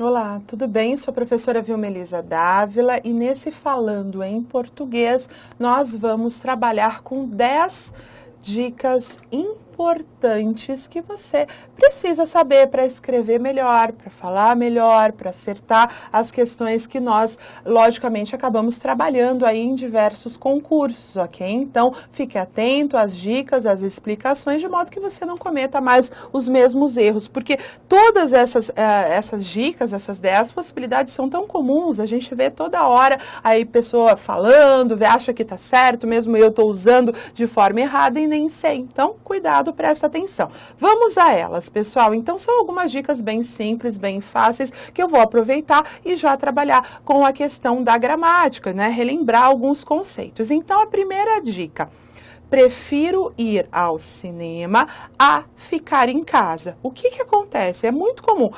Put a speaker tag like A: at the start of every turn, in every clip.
A: Olá, tudo bem? Sou a professora Vilmelisa Dávila e nesse Falando em Português nós vamos trabalhar com 10 dicas importantes que você precisa saber para escrever melhor, para falar melhor, para acertar as questões que nós, logicamente, acabamos trabalhando aí em diversos concursos, ok? Então, fique atento às dicas, às explicações, de modo que você não cometa mais os mesmos erros, porque todas essas dicas, essas 10 possibilidades são tão comuns, a gente vê toda hora aí pessoa falando, acha que tá certo, mesmo eu tô usando de forma errada e nem sei. Então, cuidado, presta atenção. Vamos a elas, pessoal. Então, são algumas dicas bem simples, bem fáceis, que eu vou aproveitar e já trabalhar com a questão da gramática, né? Relembrar alguns conceitos. Então, a primeira dica: prefiro ir ao cinema a ficar em casa. O que acontece? É muito comum.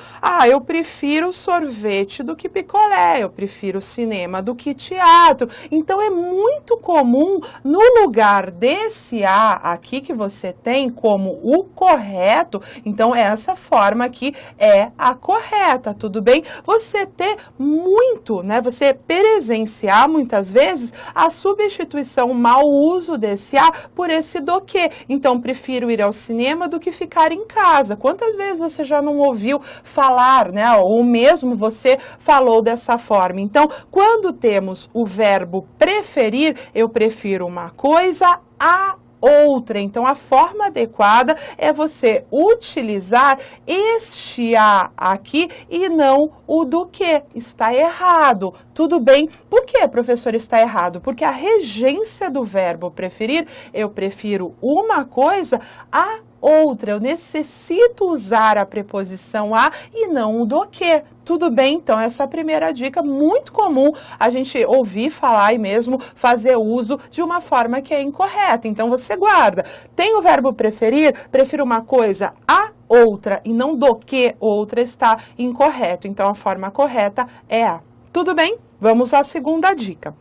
A: Eu prefiro sorvete do que picolé, eu prefiro cinema do que teatro. Então, é muito comum, no lugar desse A aqui que você tem como o correto, então essa forma aqui é a correta, tudo bem? Você ter muito, né? Você presenciar muitas vezes a substituição, o mau uso desse A por esse do que. Então, prefiro ir ao cinema do que ficar em casa. Quantas vezes você já não ouviu falar, né? Ou mesmo você falou dessa forma. Então, quando temos o verbo preferir, eu prefiro uma coisa a outra. Então, a forma adequada é você utilizar este a aqui e não o do que. Está errado. Tudo bem? Por que, professor, está errado? Porque a regência do verbo preferir, eu prefiro uma coisa a outra. Eu necessito usar a preposição a e não o do que. Tudo bem? Então, essa é a primeira dica, muito comum a gente ouvir falar e mesmo fazer uso de uma forma que é incorreta. Então, você guarda. Tem o verbo preferir, prefiro uma coisa a outra e não do que outra, está incorreto. Então, a forma correta é a. Tudo bem? Vamos à segunda dica.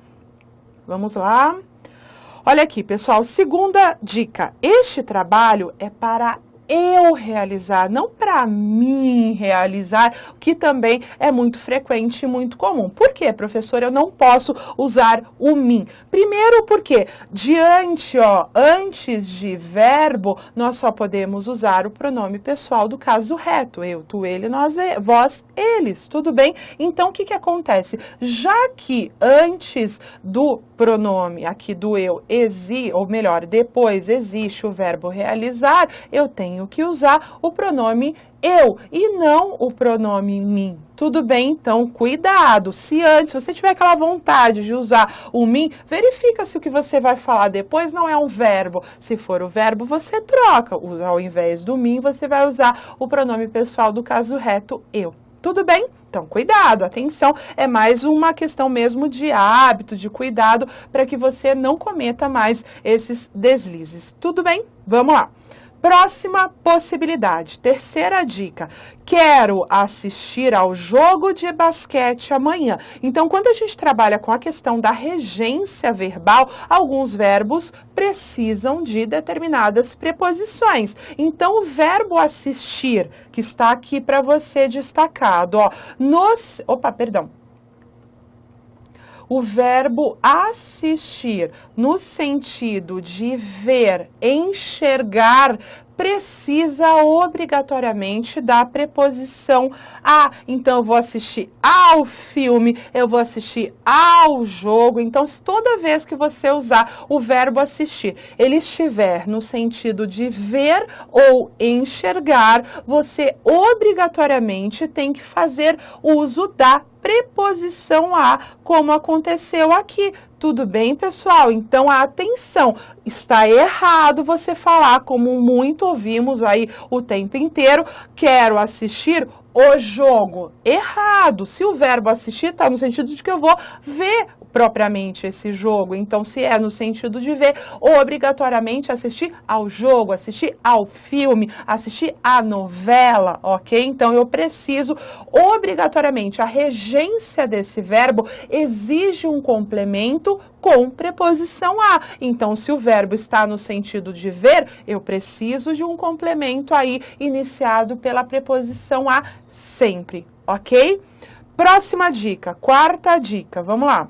A: Vamos lá. Olha aqui, pessoal, segunda dica. Este trabalho é para eu realizar, não para mim realizar, que também é muito frequente e muito comum. Por quê, professor? Eu não posso usar o mim. Primeiro porque antes de verbo, nós só podemos usar o pronome pessoal do caso reto. Eu, tu, ele, nós, vós, eles. Tudo bem? Então, o que acontece? Já que antes do pronome aqui do eu ou melhor, depois existe o verbo realizar, eu tenho que usar o pronome eu e não o pronome mim. Tudo bem? Então, cuidado. Se antes você tiver aquela vontade de usar o mim, verifica se o que você vai falar depois não é um verbo. Se for o verbo, você troca. Ao invés do mim, você vai usar o pronome pessoal do caso reto, eu. Tudo bem? Então, cuidado, atenção, é mais uma questão mesmo de hábito, de cuidado, para que você não cometa mais esses deslizes. Tudo bem? Vamos lá. Próxima possibilidade, terceira dica, quero assistir ao jogo de basquete amanhã. Então, quando a gente trabalha com a questão da regência verbal, alguns verbos precisam de determinadas preposições. Então, o verbo assistir, que está aqui para você destacado, o verbo assistir, no sentido de ver, enxergar, precisa obrigatoriamente da preposição a. Então, eu vou assistir ao filme, eu vou assistir ao jogo. Então, toda vez que você usar o verbo assistir, ele estiver no sentido de ver ou enxergar, você obrigatoriamente tem que fazer uso da preposição a, como aconteceu aqui. Tudo bem, pessoal? Então, atenção, está errado você falar, como muito ouvimos aí o tempo inteiro, quero assistir o jogo. Errado. Se o verbo assistir está no sentido de que eu vou ver propriamente esse jogo. Então, se é no sentido de ver, obrigatoriamente assistir ao jogo, assistir ao filme, assistir à novela, ok? Então, eu preciso obrigatoriamente, a regência desse verbo exige um complemento com preposição a. Então, se o verbo está no sentido de ver, eu preciso de um complemento aí iniciado pela preposição a sempre. ok? Próxima dica, quarta dica, vamos lá.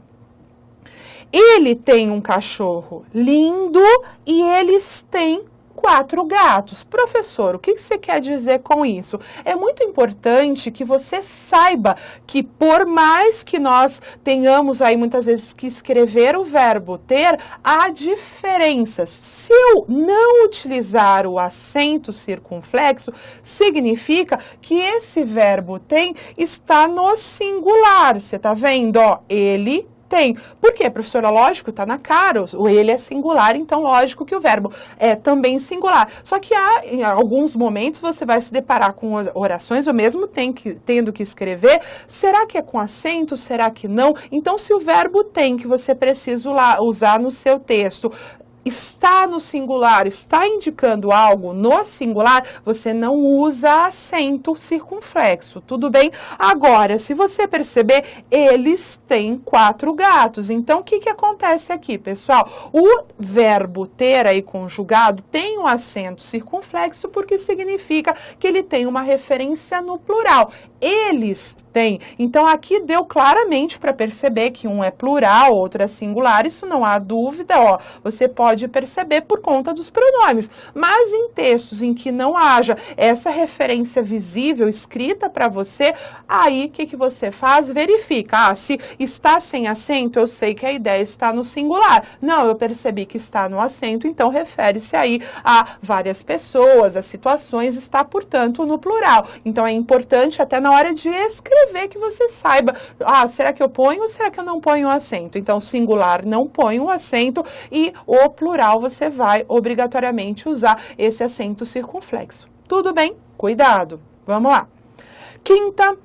A: Ele tem um cachorro lindo e eles têm 4 gatos. Professor, o que você quer dizer com isso? É muito importante que você saiba que por mais que nós tenhamos aí muitas vezes que escrever o verbo ter, há diferenças. Se eu não utilizar o acento circunflexo, significa que esse verbo tem está no singular. Você tá vendo? Ó, ele tem. Por quê, professora? Lógico, tá na cara, o ele é singular, então lógico que o verbo é também singular. Só que em alguns momentos você vai se deparar com orações, ou mesmo tendo que escrever, será que é com acento, será que não? Então, se o verbo tem, que você precisa usar no seu texto, está no singular, está indicando algo no singular, você não usa acento circunflexo, tudo bem? Agora, se você perceber, eles têm 4 gatos. Então, o que acontece aqui, pessoal? O verbo ter aí conjugado tem um acento circunflexo porque significa que ele tem uma referência no plural. Eles têm. Então, aqui deu claramente para perceber que um é plural, outro é singular, isso não há dúvida, ó. Você pode perceber por conta dos pronomes. Mas em textos em que não haja essa referência visível escrita para você, aí o que você faz? Verifica. Ah, se está sem acento, eu sei que a ideia está no singular. Não, eu percebi que está no acento, então refere-se aí a várias pessoas, as situações, está, portanto, no plural. Então é importante até na hora de escrever que você saiba, ah, será que eu ponho ou será que eu não ponho o acento? Então, singular não põe o acento e o plural você vai obrigatoriamente usar esse acento circunflexo. Tudo bem? Cuidado. Vamos lá. Quinta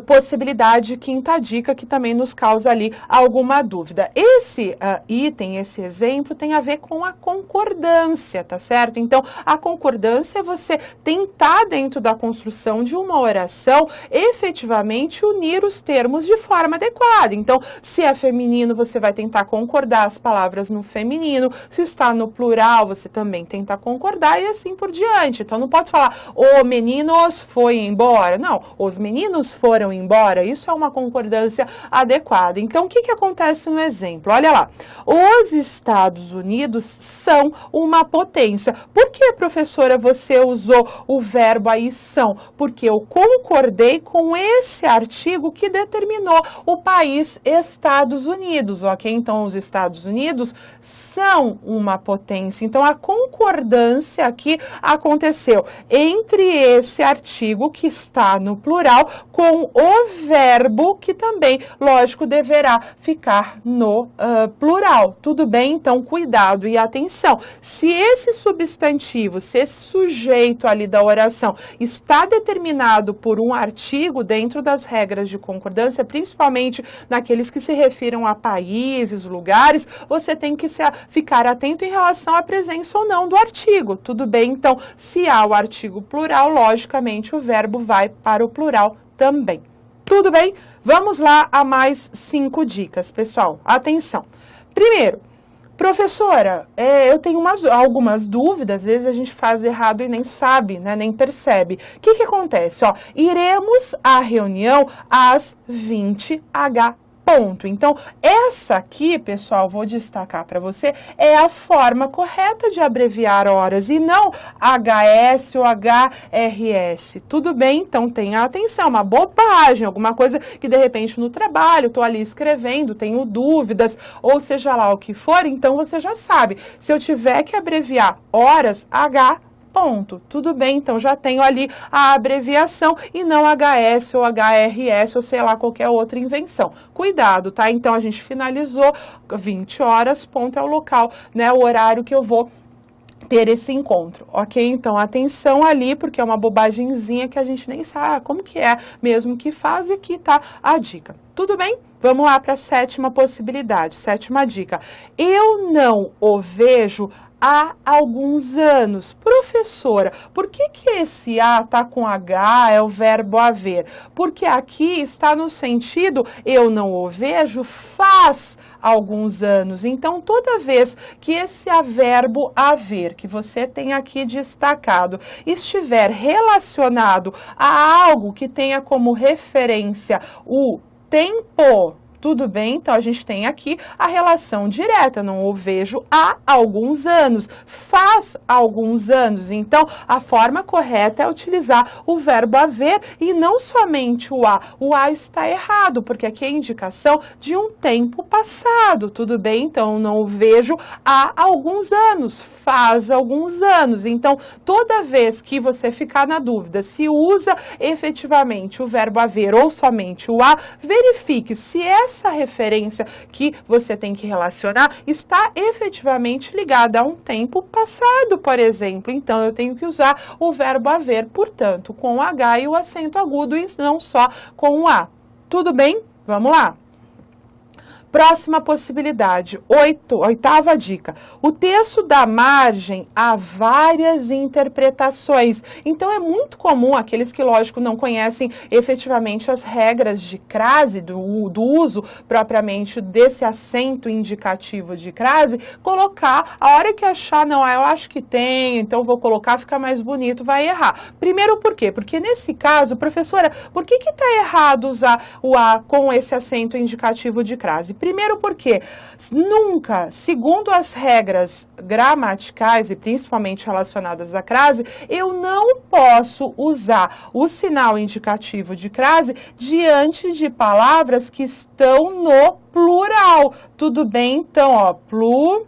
A: possibilidade, quinta dica que também nos causa ali alguma dúvida. Esse item, esse exemplo tem a ver com a concordância, tá certo? Então, a concordância é você tentar dentro da construção de uma oração efetivamente unir os termos de forma adequada. Então, se é feminino, você vai tentar concordar as palavras no feminino, se está no plural, você também tenta concordar e assim por diante. Então, não pode falar, o meninos foi embora. Não, os meninos foram embora, isso é uma concordância adequada. Então, o que acontece no exemplo? Olha lá, os Estados Unidos são uma potência. Por que, professora, você usou o verbo aí são? Porque eu concordei com esse artigo que determinou o país Estados Unidos, ok? Então, os Estados Unidos são uma potência. Então, a concordância aqui aconteceu entre esse artigo que está no plural com o verbo que também, lógico, deverá ficar no plural. Tudo bem? Então, cuidado e atenção. Se esse substantivo, se esse sujeito ali da oração está determinado por um artigo dentro das regras de concordância, principalmente naqueles que se refiram a países, lugares, você tem que ficar atento em relação à presença ou não do artigo. Tudo bem? Então, se há o artigo plural, logicamente o verbo vai para o plural também. Tudo bem? Vamos lá a mais 5 dicas, pessoal. Atenção. Primeiro, professora, eu tenho algumas dúvidas, às vezes a gente faz errado e nem sabe, né, nem percebe. O que acontece? Ó, iremos à reunião às 20h. Ponto. Então, essa aqui, pessoal, vou destacar para você, é a forma correta de abreviar horas e não HS ou HRS. Tudo bem? Então, tenha atenção, uma bobagem, alguma coisa que, de repente, no trabalho, estou ali escrevendo, tenho dúvidas, ou seja lá o que for, então você já sabe. Se eu tiver que abreviar horas, ponto. Tudo bem, então já tenho ali a abreviação e não HS ou HRS ou sei lá qualquer outra invenção. Cuidado, tá? Então a gente finalizou 20 horas, ponto é o local, né? O horário que eu vou ter esse encontro, ok? Então, atenção ali, porque é uma bobagemzinha que a gente nem sabe como que é mesmo que faz, e aqui tá a dica. Tudo bem? Vamos lá para a 7ª possibilidade, 7ª dica. Eu não o vejo há alguns anos. Professora, por que esse A está com H, é o verbo haver? Porque aqui está no sentido, eu não o vejo faz alguns anos. Então, toda vez que esse verbo haver, que você tem aqui destacado, estiver relacionado a algo que tenha como referência o tempo, tudo bem? Então, a gente tem aqui a relação direta, não o vejo há alguns anos, faz alguns anos. Então, a forma correta é utilizar o verbo haver e não somente o a. O a está errado, porque aqui é indicação de um tempo passado, tudo bem? Então, não o vejo há alguns anos, faz alguns anos. Então, toda vez que você ficar na dúvida se usa efetivamente o verbo haver ou somente o a, verifique se essa referência que você tem que relacionar está efetivamente ligada a um tempo passado, por exemplo. Então, eu tenho que usar o verbo haver, portanto, com o H e o acento agudo e não só com o A. Tudo bem? Vamos lá. Próxima possibilidade, oitava dica. O texto dá margem a várias interpretações. Então, é muito comum aqueles que, lógico, não conhecem efetivamente as regras de crase, do uso propriamente desse acento indicativo de crase, colocar, a hora que achar, não, eu acho que tem, então vou colocar, fica mais bonito, vai errar. Primeiro, por quê? Porque nesse caso, professora, por que está errado usar o A com esse acento indicativo de crase? Primeiro porque nunca, segundo as regras gramaticais e principalmente relacionadas à crase, eu não posso usar o sinal indicativo de crase diante de palavras que estão no plural. Tudo bem? Então, ó, plural,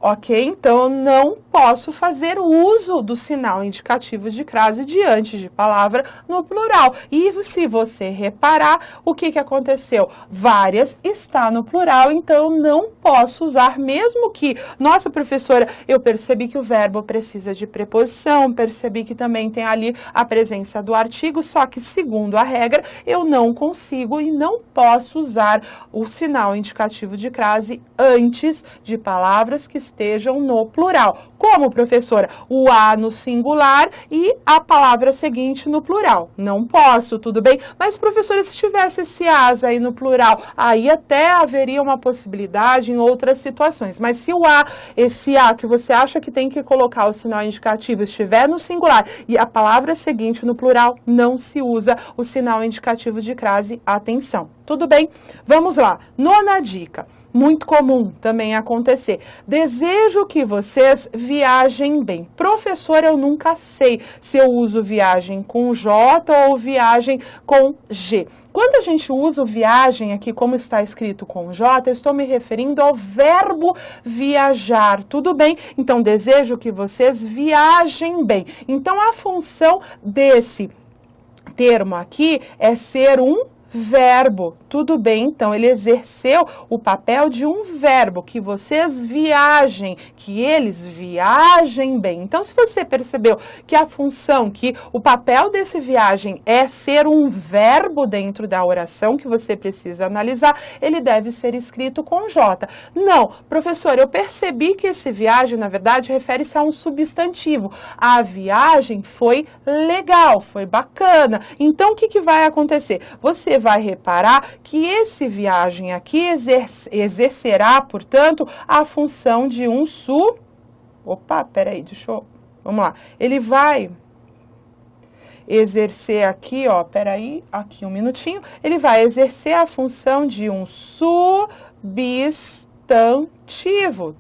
A: ok? Então, eu não posso fazer uso do sinal indicativo de crase diante de palavra no plural. E se você reparar, o que aconteceu? Várias está no plural, então eu não posso usar, mesmo que, nossa, professora, eu percebi que o verbo precisa de preposição, percebi que também tem ali a presença do artigo, só que, segundo a regra, eu não consigo e não posso usar o sinal indicativo de crase antes de palavras que estejam no plural. Como, professora? O a no singular e a palavra seguinte no plural. Não posso, tudo bem? Mas, professora, se tivesse esse as aí no plural, aí até haveria uma possibilidade em outras situações. Mas se o a, esse a que você acha que tem que colocar o sinal indicativo estiver no singular e a palavra seguinte no plural, não se usa o sinal indicativo de crase. Atenção. Tudo bem? Vamos lá. Nona dica. Muito comum também acontecer. Desejo que vocês viajem bem. Professor, eu nunca sei se eu uso viagem com J ou viagem com G. Quando a gente usa o viagem aqui, como está escrito com J, eu estou me referindo ao verbo viajar, tudo bem? Então, desejo que vocês viajem bem. Então, a função desse termo aqui é ser um verbo, tudo bem? Então, ele exerceu o papel de um verbo, que vocês viajem, que eles viajem bem. Então, se você percebeu que a função, que o papel desse viagem é ser um verbo dentro da oração que você precisa analisar, ele deve ser escrito com J. Não, professor, eu percebi que esse viagem, na verdade, refere-se a um substantivo. A viagem foi legal, foi bacana. Então, o que vai acontecer? Você vai reparar que esse viagem aqui exercerá, portanto, a função de um Vamos lá. Ele vai exercer aqui, ó, aqui um minutinho. Ele vai exercer a função de um substantivo.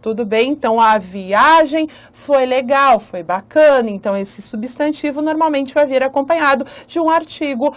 A: Tudo bem? Então, a viagem foi legal, foi bacana. Então, esse substantivo normalmente vai vir acompanhado de um artigo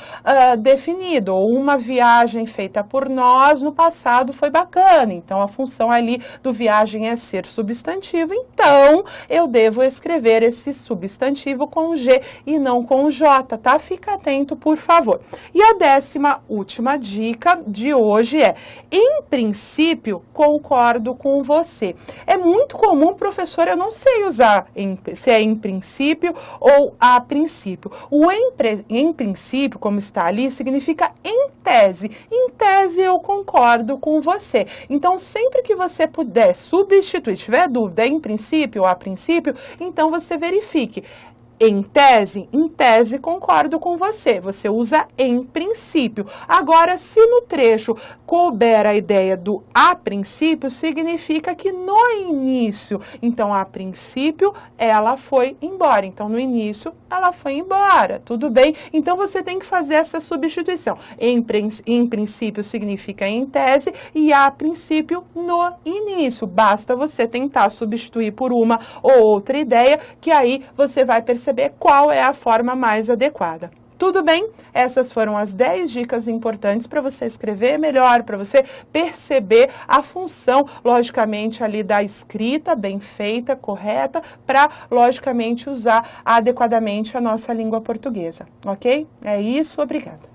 A: definido. Ou uma viagem feita por nós no passado foi bacana. Então, a função ali do viagem é ser substantivo. Então, eu devo escrever esse substantivo com G e não com J, tá? Fica atento, por favor. E a 10ª dica de hoje é, em princípio, concordo com você. É muito comum, professor, eu não sei usar se é em princípio ou a princípio. O em princípio, como está ali, significa em tese. Em tese, eu concordo com você. Então, sempre que você puder substituir, tiver dúvida em princípio ou a princípio, então você verifique. Em tese concordo com você, você usa em princípio. Agora, se no trecho couber a ideia do a princípio, significa que no início, então a princípio ela foi embora, então no início ela foi embora, tudo bem? Então você tem que fazer essa substituição. Em princípio significa em tese e a princípio no início. Basta você tentar substituir por uma ou outra ideia, que aí você vai perceber qual é a forma mais adequada. Tudo bem? Essas foram as 10 dicas importantes para você escrever melhor, para você perceber a função, logicamente, ali da escrita bem feita, correta, para, logicamente, usar adequadamente a nossa língua portuguesa, ok? É isso, obrigada.